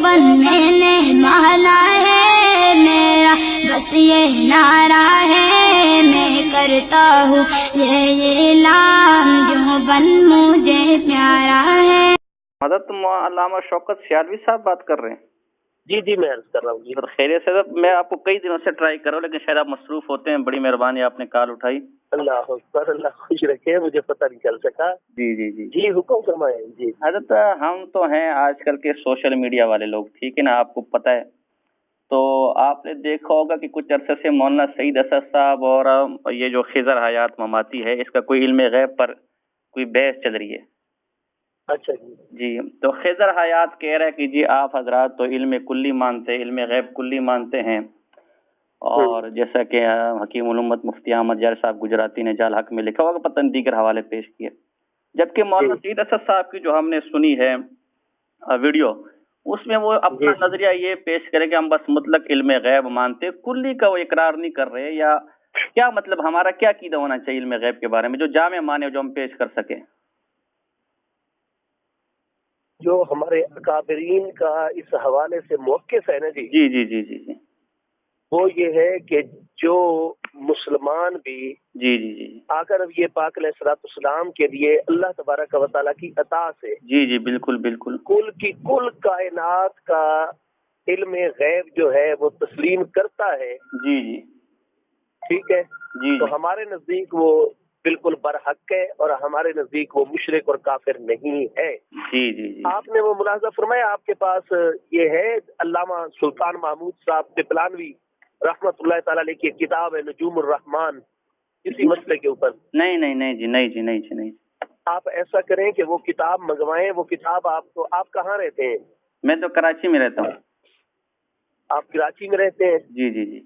دیوبند میں نے مانا ہے میرا بس یہ نعرہ ہے، میں کرتا ہوں یہ اعلان دیوبند مجھے پیارا ہے۔ حضرت علامہ شوکت سیالوی صاحب بات کر رہے ہیں؟ جی میں عرض کر رہا ہوں۔ جی سر خیریت سے؟ میں آپ کو کئی دنوں سے ٹرائی کر رہا ہوں لیکن شاید آپ مصروف ہوتے ہیں، بڑی مہربانی آپ نے کال اٹھائی۔ اللہ اکبر، اللہ خوش رکھے، مجھے پتہ نہیں چل سکا۔ جی حکم فرمائیں۔ جی حضرت ہم تو ہیں آج کل کے سوشل میڈیا والے لوگ، ٹھیک ہے نا، آپ کو پتہ ہے، تو آپ نے دیکھا ہوگا کہ کچھ عرصے سے مولانا سعید اسد صاحب اور یہ جو خضر حیات مماتی ہے، اس کا کوئی علم غیب پر کوئی بحث چل رہی ہے۔ اچھا جی تو خضر حیات کہہ رہا ہے کہ جی آپ حضرات تو علم کلی مانتے، علم غیب کلی مانتے ہیں، اور جیسا کہ حکیم الامت مفتی احمد یار صاحب گجراتی نے جال حق میں لکھا ہوگا، پتہ نہیں دیگر حوالے پیش کیے، جبکہ مولانا سعید اسد صاحب کی جو ہم نے سنی ہے ویڈیو، اس میں وہ اپنا نظریہ یہ پیش کرے کہ ہم بس مطلق علم غیب مانتے، کلی کا وہ اقرار نہیں کر رہے، یا کیا مطلب ہمارا کیا عقیدہ ہونا چاہیے علم غیب کے بارے میں جو جامع مانے، جو ہم پیش کر سکیں؟ جو ہمارے اکابرین کا اس حوالے سے موقف ہے نا جی، جی وہ یہ ہے کہ جو مسلمان بھی جی اگر یہ پاک علیہ الصلوۃ والسلام کے لیے اللہ تبارک و تعالیٰ کی عطا سے جی بالکل کل کی کل کائنات کا علم غیب جو ہے وہ تسلیم کرتا ہے، جی ٹھیک ہے، تو ہمارے نزدیک وہ بالکل برحق ہے اور ہمارے نزدیک وہ مشرک اور کافر نہیں ہے۔ جی آپ نے وہ ملاحظہ فرمایا، آپ کے پاس یہ ہے علامہ سلطان محمود صاحب پپلانوی رحمت اللہ تعالی علیہ کی کتاب ہے نجوم الرحمان، اسی مسئلے کے اوپر۔ نہیں آپ ایسا کریں کہ وہ کتاب منگوائیں، وہ کتاب آپ کہاں رہتے ہیں؟ میں تو کراچی میں رہتا ہوں۔ آپ کراچی میں رہتے ہیں؟ جی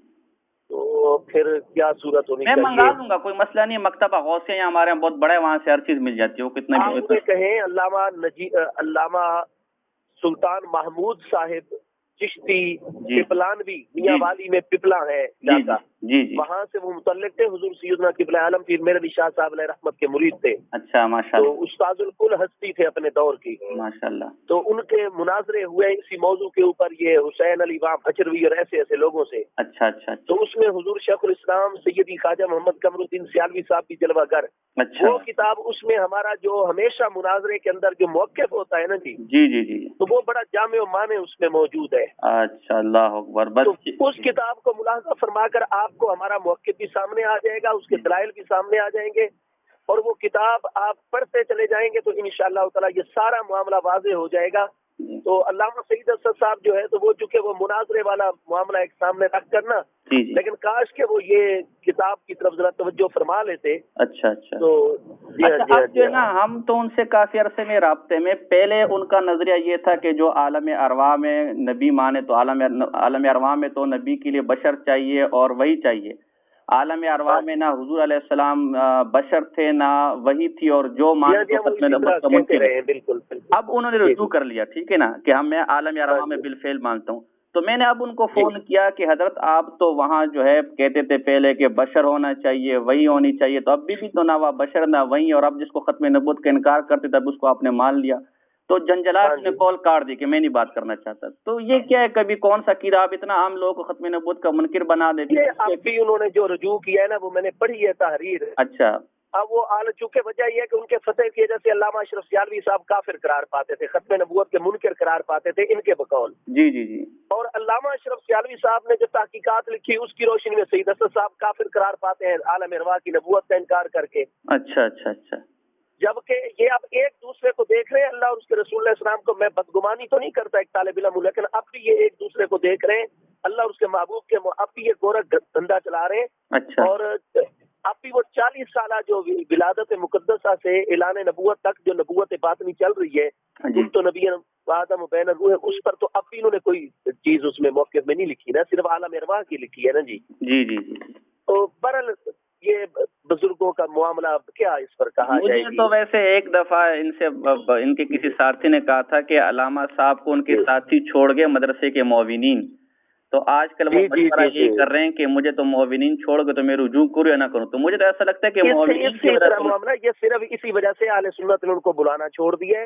تو پھر کیا صورت ہونی میں چاہیے؟ منگا دوں گا، کوئی مسئلہ نہیں ہے، مکتبہ غوثیہ یہاں ہمارے یہاں بہت بڑا ہے، وہاں سے ہر چیز مل جاتی ہے، وہ کتنے آپ انہیں کہیں علامہ سلطان محمود صاحب چشتی پپلانوی میاں والی میں پپلا ہے علاقہ، جی وہاں سے وہ متعلق تھے، حضور سیدنا قبلہ عالم پیر میرعلی شاہ صاحب علیہ رحمت کے مرید تھے۔ اچھا ماشاءاللہ، تو استاد الکل ہستی تھے اپنے دور کی ماشاءاللہ۔ تو ان کے مناظرے ہوئے اسی موضوع کے اوپر، یہ حسین علی وام حچروی اور ایسے لوگوں سے۔ اچھا تو اس میں حضور شیخ الاسلام سیدی خواجہ محمد قمر الدین سیالوی صاحب کی جلوہ گر، وہ کتاب، اس میں ہمارا جو ہمیشہ مناظرے کے اندر جو موقف ہوتا ہے نا جی، تو وہ بڑا جامع و مانع اس میں موجود ہے۔ اچھا، اللہ اکبر۔ تو اس کتاب کو ملاحظہ فرما کر آپ کو ہمارا موقف بھی سامنے آ جائے گا، اس کے دلائل بھی سامنے آ جائیں گے، اور وہ کتاب آپ پڑھتے چلے جائیں گے تو انشاءاللہ تعالی یہ سارا معاملہ واضح ہو جائے گا۔ تو علامہ سعید اسد صاحب جو ہے تو وہ چونکہ وہ مناظرے والا معاملہ ایک سامنے رکھ کرنا، لیکن کاش کہ وہ یہ کتاب کی طرف ذرا توجہ فرما لیتے۔ اچھا تو اب جو ہے نا، ہم تو ان سے کافی عرصے میں رابطے میں، پہلے ان کا نظریہ یہ تھا کہ جو عالم ارواح میں نبی مانے تو عالم ارواح میں تو نبی کے لیے بشر چاہیے اور وہی چاہیے، عالم ارواح میں نہ حضور علیہ السلام بشر تھے نہ وہی تھی، اور جو مانے تو ختم نبوت کا منکر ہے۔ بالکل۔ اب انہوں نے رجوع کر لیا، ٹھیک ہے نا، کہ میں عالم ارواح میں بالفعل مانتا ہوں۔ تو میں نے اب ان کو فون کیا کہ حضرت آپ تو وہاں جو ہے کہتے تھے پہلے کہ بشر ہونا چاہیے، وہی ہونی چاہیے، تو اب بھی تو نہ وہ بشر نہ وہی، اور اب جس کو ختم نبوت کا انکار کرتے تھے اب اس کو آپ نے مان لیا، تو جنجلات نے کال کاٹ دی کہ میں نہیں بات کرنا چاہتا۔ تو یہ کیا ہے، کبھی کون سا کیڑا آپ اتنا عام لوگوں کو ختم نبوت کا منکر بنا دیتے؟ اب بھی انہوں نے جو رجوع کیا ہے نا، وہ میں نے پڑھی ہے تحریر۔ اچھا، اب وہ چونکہ وجہ یہ ہے کہ ان کے فتح کی وجہ سے علامہ اشرف سیالوی صاحب کافر قرار پاتے تھے، ختم نبوت کے منکر قرار پاتے تھے ان کے بقول۔ جی اور علامہ اشرف سیالوی صاحب نے جو تحقیقات لکھی اس کی روشنی میں سعید اسد صاحب کافر قرار پاتے ہیں عالم ارواح کی نبوت کا انکار کر کے۔ اچھا، جبکہ یہ اب ایک دوسرے کو دیکھ رہے ہیں، اللہ اور اس کے رسول علیہ السلام کو میں بدگمانی تو نہیں کرتا ایک طالب علم ہوں، لیکن اب بھی یہ ایک دوسرے کو دیکھ رہے ہیں، اللہ اور اس کے محبوب کے اب بھی یہ گورکھ دھندا چلا رہے ہیں۔ اچھا، اور اب بھی وہ 40 سالہ جو ولادت مقدسہ سے اعلان نبوت تک جو نبوت باطنی چل رہی ہے، تو نبی آدم بین الروح، اس پر تو اب بھی انہوں نے کوئی چیز اس میں موقف میں نہیں لکھی نا، صرف عالم ارواح کی لکھی ہے نا جی۔ تو برحال یہ بزرگوں کا معاملہ کیا اس پر کہا جائے گی؟ تو ویسے ایک دفعہ ان سے ان کے کسی ساتھی نے کہا تھا کہ علامہ صاحب کو ان کے ساتھی چھوڑ گئے مدرسے کے معاونین، تو آج کل وہ مشورہ یہ کر رہے ہیں کہ مجھے تو معاونین چھوڑ گئے تو میں رجوع کروں یا نہ کروں، تو مجھے تو ایسا لگتا ہے کہ معاونین معاملہ یہ صرف اسی وجہ سے اہل سنت نے ان کو بلانا چھوڑ دیا ہے